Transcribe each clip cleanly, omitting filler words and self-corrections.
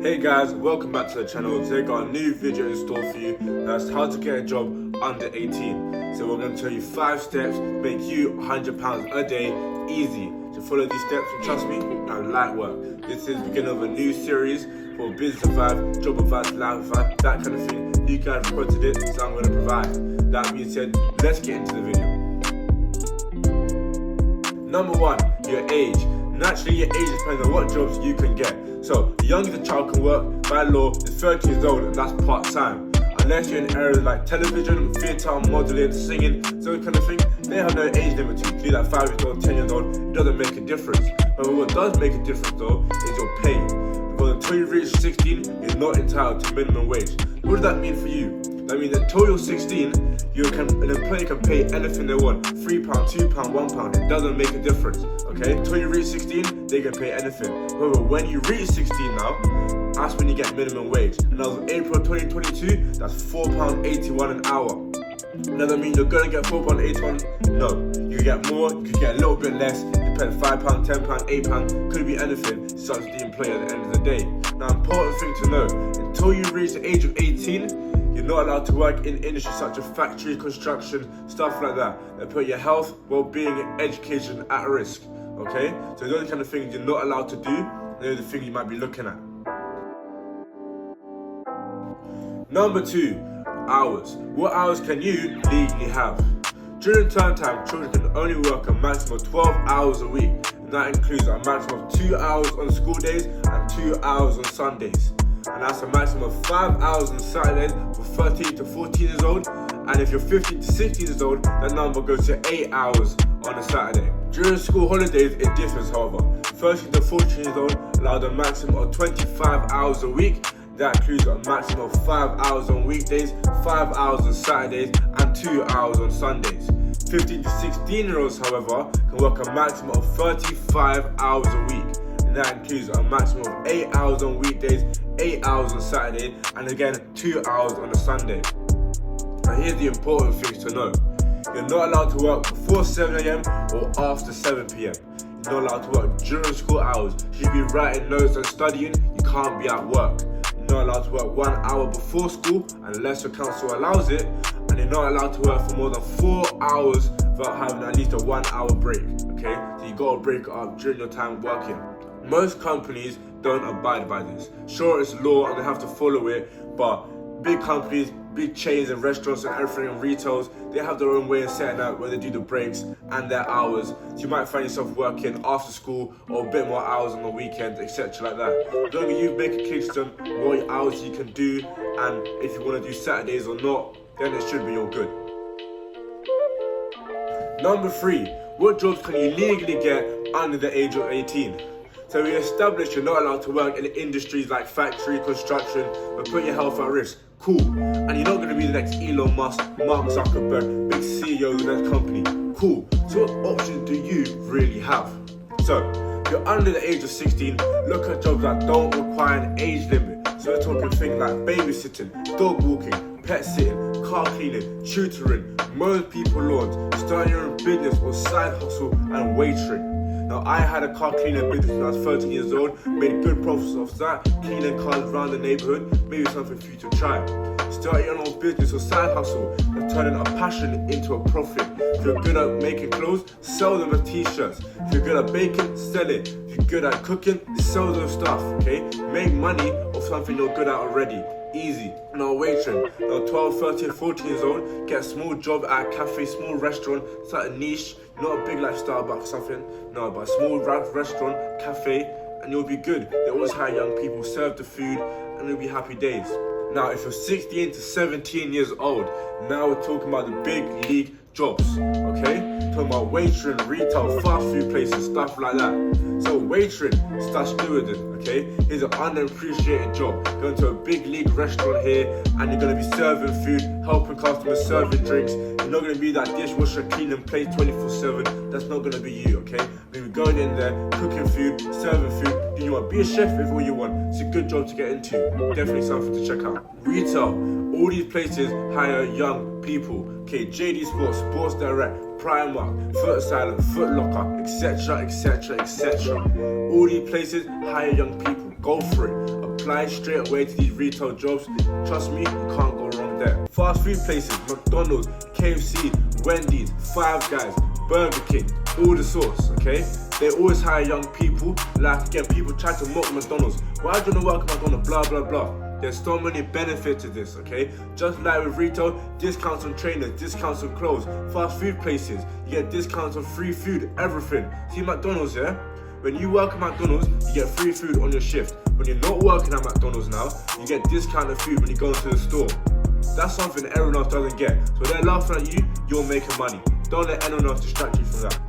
Hey guys, welcome back to the channel. Today got a new video in store for you. That's how to get a job under 18. So we're going to tell you 5 steps to make you £100 a day easy. So follow these steps and trust me, now light work. This is the beginning of a new series for business advice, job advice, life advice, that kind of thing. You guys requested it, so I'm going to provide. That being said, let's get into the video. Number 1, your age. Naturally, your age depends on what jobs you can get. So, the youngest a child can work by law is 30 years old, and that's part-time. Unless you're in areas like television, theatre, modelling, singing, those kind of things, they have no age limit to you. Be that 5 years old, 10 years old, it doesn't make a difference. But what does make a difference though, is your pay. Because until you reach 16, you're not entitled to minimum wage. What does that mean for you? That means until you're 16, an employer can pay anything they want. £3, £2, £1, it doesn't make a difference, okay? Until you reach 16, they can pay anything. However, when you reach 16 now, that's when you get minimum wage. And as of April 2022, that's £4.81 an hour. Does that mean you're gonna get £4.81? No. You can get more, you can get a little bit less, depends, £5, £10, £8, could be anything, it's up to the employer at the end of the day. Now, important thing to know, until you reach the age of 18, you're not allowed to work in industries such as factory, construction, stuff like that. They put your health, well-being, and education at risk, okay? So those are the kind of things you're not allowed to do, those are the things you might be looking at. Number 2, hours. What hours can you legally have? During term time, children can only work a maximum of 12 hours a week, and that includes a maximum of 2 hours on school days and 2 hours on Sundays. And that's a maximum of 5 hours on Saturdays for 13 to 14 years old. And if you're 15 to 16 years old, that number goes to 8 hours on a Saturday. During school holidays, it differs, however. 13 to 14 years old allowed a maximum of 25 hours a week. That includes a maximum of 5 hours on weekdays, 5 hours on Saturdays, and 2 hours on Sundays. 15 to 16-year-olds, however, can work a maximum of 35 hours a week. That includes a maximum of 8 hours on weekdays, 8 hours on Saturday, and again 2 hours on a Sunday. Now here's the important things to know. You're not allowed to work before 7 AM or after 7 PM. You're not allowed to work during school hours. You should be writing notes and studying, you can't be at work. You're not allowed to work 1 hour before school unless your council allows it, and you're not allowed to work for more than 4 hours without having at least a 1 hour break, okay? So you gotta break it up during your time working. Most companies don't abide by this. Sure, it's law and they have to follow it, but big companies, big chains and restaurants and everything and retails, they have their own way of setting out where they do the breaks and their hours. So you might find yourself working after school or a bit more hours on the weekends, etc. like that. As long as you make it clear to them what hours you can do and if you want to do Saturdays or not, then it should be all good. Number 3, what jobs can you legally get under the age of 18? So we established you're not allowed to work in industries like factory, construction, but put your health at risk. Cool. And you're not going to be the next Elon Musk, Mark Zuckerberg, big CEO of that company. Cool. So what options do you really have? So, if you're under the age of 16, look at jobs that don't require an age limit. So we're talking things like babysitting, dog walking, pet sitting, car cleaning, tutoring, mowing people lawns, starting your own business or side hustle, and waitering. Now, I had a car cleaning business when I was 13 years old, made good profits off that, cleaning cars around the neighborhood, maybe something for you to try. Start your own business or side hustle, and turning a passion into a profit. If you're good at making clothes, sell them as t-shirts. If you're good at baking, sell it. If you're good at cooking, sell those stuff, okay? Make money off something you're good at already. Easy. Now waitering. Now 12, 13, 14 years old, get a small job at a cafe, small restaurant, start a niche, not a big like Starbucks or something, no, but a small restaurant, cafe, and you'll be good. They always hire young people, serve the food, and it'll be happy days. Now if you're 16 to 17 years old, now we're talking about the big league jobs, okay? Talking about waitering, retail, fast food places, stuff like that. So waitering, start stewarding, okay? Here's an unappreciated job. Going to a big league restaurant here and you're gonna be serving food, helping customers, serving drinks. You're not gonna be that dishwasher cleaning plates 24/7. That's not gonna be you, okay? You're gonna be going in there, cooking food, serving food. Do you want to be a chef if all you want? It's a good job to get into. Definitely something to check out. Retail, all these places hire young people. Okay, JD Sports, Sports Direct, Primark, Foot Asylum, Foot Locker, etc, etc, etc. All these places hire young people. Go for it. A apply straight away to these retail jobs. Trust me, you can't go wrong there. Fast food places, McDonald's, KFC, Wendy's, Five Guys, Burger King, all the sorts, okay? They always hire young people. Like, again, people try to mock McDonald's. Why do you want to work at McDonald's? Blah, blah, blah. There's so many benefits to this, okay? Just like with retail, discounts on trainers, discounts on clothes. Fast food places, you get discounts on free food, everything. See McDonald's, yeah? When you work at McDonald's, you get free food on your shift. When you're not working at McDonald's now, you get discounted food when you go into the store. That's something everyone else doesn't get. So when they're laughing at you, you're making money. Don't let anyone else distract you from that.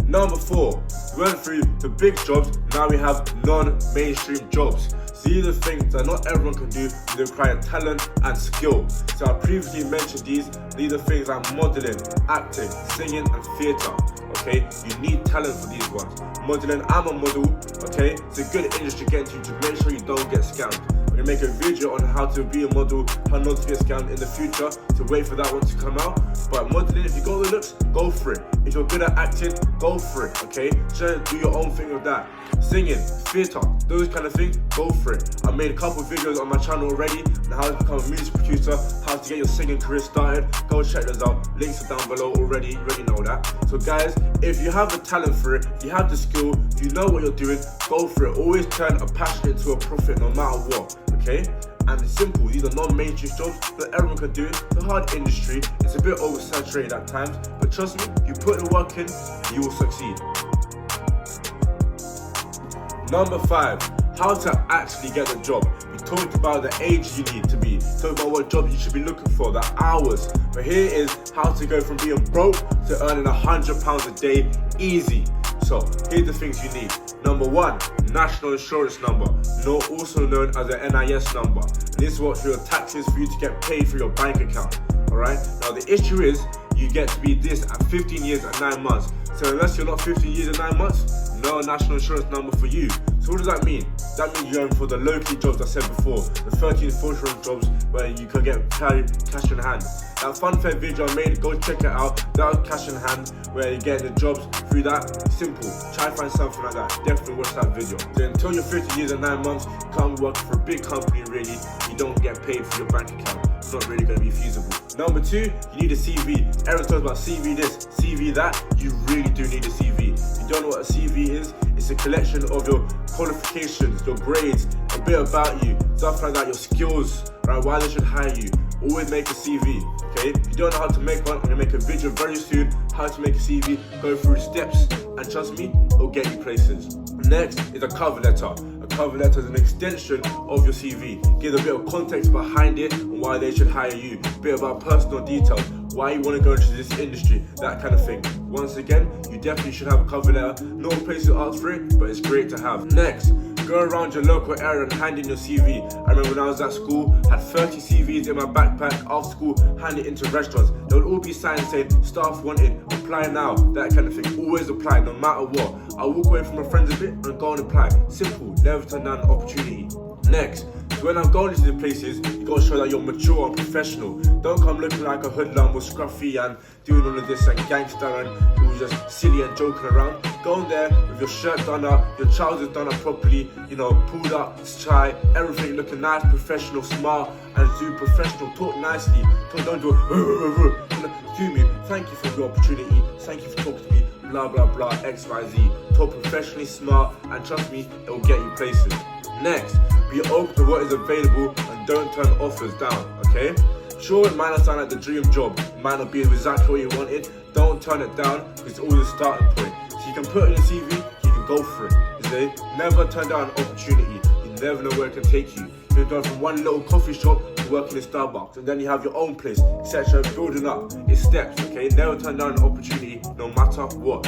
Number 4, we went through the big jobs, now we have non-mainstream jobs. So these are things that not everyone can do, they require talent and skill. So I previously mentioned these are things like modeling, acting, singing and theatre. Okay, you need talent for these ones. Modeling, I'm a model, okay? It's a good industry to get into to make sure you don't get scammed. I'm gonna make a video on how to be a model, how not to get scammed in the future, to wait for that one to come out. But modeling, if you got the looks, go for it. If you're good at acting, go for it, okay? Just do your own thing with that. Singing, theatre, those kind of things, go for it. I made a couple of videos on my channel already on how to become a music producer, how to get your singing career started. Go check those out. Links are down below already, you already know that. So guys, if you have the talent for it, if you have the skill, if you know what you're doing, go for it. Always turn a passion into a profit no matter what, okay? And it's simple, these are non-mainstream jobs that everyone can do. It's a hard industry, it's a bit oversaturated at times, but trust me, you put the work in, you will succeed. Number 5, how to actually get a job. We talked about the age you need to be, talked about what job you should be looking for, the hours. But here is how to go from being broke to earning £100 a day easy. So here's the things you need. Number 1, national insurance number, also known as an NIS number. And this is what for your taxes for you to get paid for your bank account. Alright? Now the issue is you get to be this at 15 years and 9 months. So unless you're not 15 years and 9 months, no national insurance number for you. So what does that mean? That means you're going for the low-key jobs I said before, the 13 14 jobs where you can get cash in hand. That fun fair video I made, go check it out. That was cash in hand, where you're getting the jobs through that. Simple. Try to find something like that. Definitely watch that video. So until you're 15 years and 9 months, you can't be working for a big company really. You don't get paid for your bank account. It's not really going to be feasible. Number 2, you need a CV. Everyone talks about CV this, CV that. You really do need a CV. If you don't know what a CV is, it's a collection of your qualifications, your grades, a bit about you, stuff like that, your skills, right? Why they should hire you. Always make a CV, okay? If you don't know how to make one, I'm gonna make a video very soon, how to make a CV, go through steps, and trust me, it'll get you places. Next is a cover letter. A cover letter is an extension of your CV. Give a bit of context behind it and why they should hire you. A bit about personal details, why you want to go into this industry, that kind of thing. Once again, you definitely should have a cover letter. No place to ask for it, but it's great to have. Next, go around your local area and hand in your CV. I remember when I was at school, had 30 CVs in my backpack. After school, hand it into restaurants. There would all be signs saying, staff wanted, apply now, that kind of thing. Always apply, no matter what. I walk away from my friends a bit and go and apply. Simple, never turn down an opportunity. Next, so when I'm going into the places, you gotta show that you're mature and professional. Don't come looking like a hoodlum or scruffy and doing all of this and gangster and who's just silly and joking around. Go in there with your shirt done up, your trousers done up properly, you know, pulled up, shy, everything looking nice, professional, smart, and do professional. Talk nicely. Don't do it. Do me. Thank you for the opportunity. Thank you for talking to me. Blah blah blah. X Y Z. Talk professionally, smart, and trust me, it will get you places. Next, be open to what is available and don't turn offers down. Okay? Sure, it might not sound like the dream job, it might not be exactly what you wanted. Don't turn it down because it's always a starting point. So you can put in your CV, you can go for it. You see? Never turn down an opportunity. You never know where it can take you. You've gone from one little coffee shop to working in Starbucks, and then you have your own place, etc. Building up. It's steps, okay? Never turn down an opportunity, no matter what.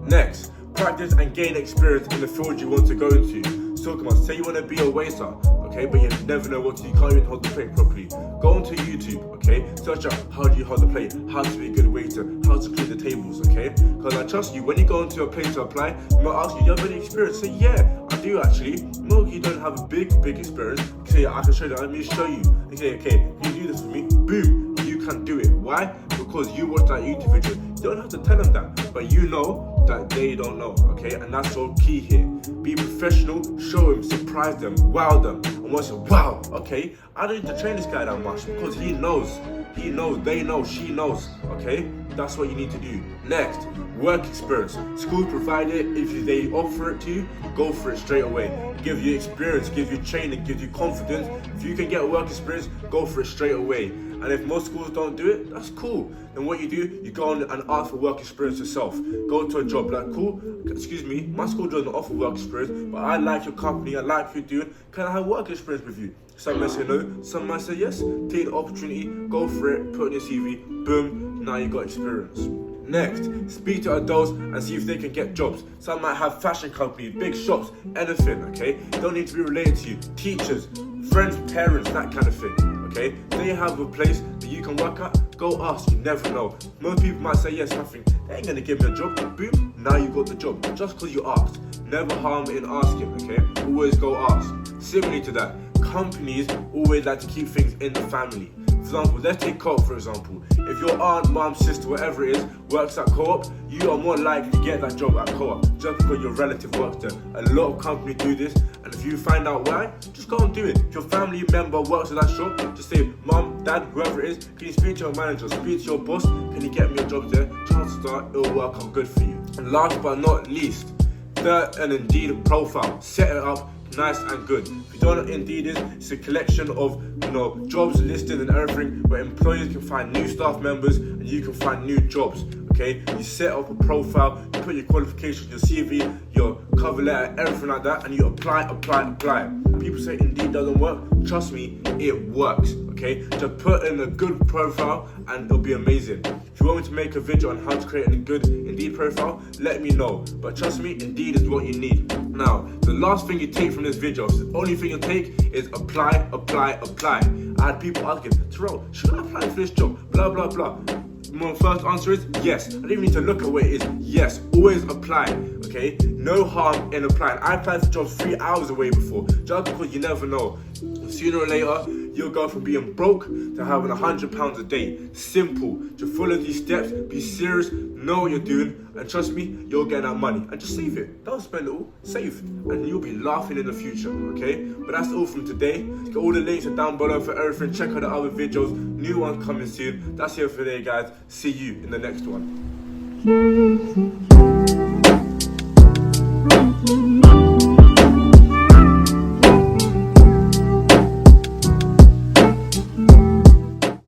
Next, practice and gain experience in the field you want to go into. So come on, say you want to be a waiter, okay, but you never know what to do, you can't even hold the plate properly. Go onto YouTube, okay, search up how do you hold the plate, how to be a good waiter, how to clean the tables, okay? Because I trust you, when you go into a place to apply, you might ask you, you have any experience? Say, yeah, I do actually. No, you don't have a big experience. Say, I can show you, let me show you. Okay, you do this for me, boom, you can do it. Why? Because you watched that YouTube video. You don't have to tell them that, but you know that they don't know, okay? And that's so key here. Be professional, show them, surprise them, wow them. And once wow, okay, I don't need to train this guy that much because he knows, they know, she knows, okay? That's what you need to do. Next, work experience. Schools provide it. If they offer it to you, go for it straight away. Give you experience, give you training, give you confidence. If you can get work experience, go for it straight away. And if most schools don't do it, that's cool. Then what you do, you go on and ask for work experience yourself. Go to a job like, cool, excuse me, my school doesn't offer work experience, but I like your company, I like what you're doing. Can I have work experience with you? Some might say no, some might say yes. Take the opportunity, go for it, put it in your CV, boom, now you got experience. Next, speak to adults and see if they can get jobs. Some might have fashion companies, big shops, anything, okay? Don't need to be related to you. Teachers, friends, parents, that kind of thing, okay? They have a place that you can work at, go ask, you never know. Most people might say yes, nothing. They ain't gonna give me a job, boom, now you got the job, just because you asked. Never harm in asking, okay? Always go ask. Similarly to that, companies always like to keep things in the family. For example, let's take Co-op for example. If your aunt, mom, sister, whatever it is, works at Co-op, you are more likely to get that job at Co-op just because your relative works there. A lot of companies do this, and if you find out why, just go and do it. If your family member works at that shop, just say, Mom, Dad, whoever it is, can you speak to your manager, speak to your boss, can you get me a job there? Chances are it'll work out good for you. And last but not least, an Indeed profile. Set it up nice and good. If you don't know what Indeed is, it's a collection of jobs listed and everything where employers can find new staff members and you can find new jobs. Okay, you set up a profile, you put your qualifications, your CV, your cover letter, everything like that, and you apply. People say Indeed doesn't work. Trust me, it works. Okay, just put in a good profile and it'll be amazing. If you want me to make a video on how to create a good Indeed profile, let me know. But trust me, Indeed is what you need. Now, the last thing you take from this video, the only thing you take is apply. I had people asking, Terrell, should I apply for this job? Blah, blah, blah. My first answer is yes. I don't even need to look at where it is. Yes, always apply, okay? No harm in applying. I applied for jobs 3 hours away before, just because you never know. Sooner or later, you'll go from being broke to having £100 a day. Simple. Just follow these steps, be serious, know what you're doing, and trust me, you'll get that money. And just save it. Don't spend it all. Save. And you'll be laughing in the future, okay? But that's all from today. All the links are down below for everything. Check out the other videos. New ones coming soon. That's it for today, guys. See you in the next one.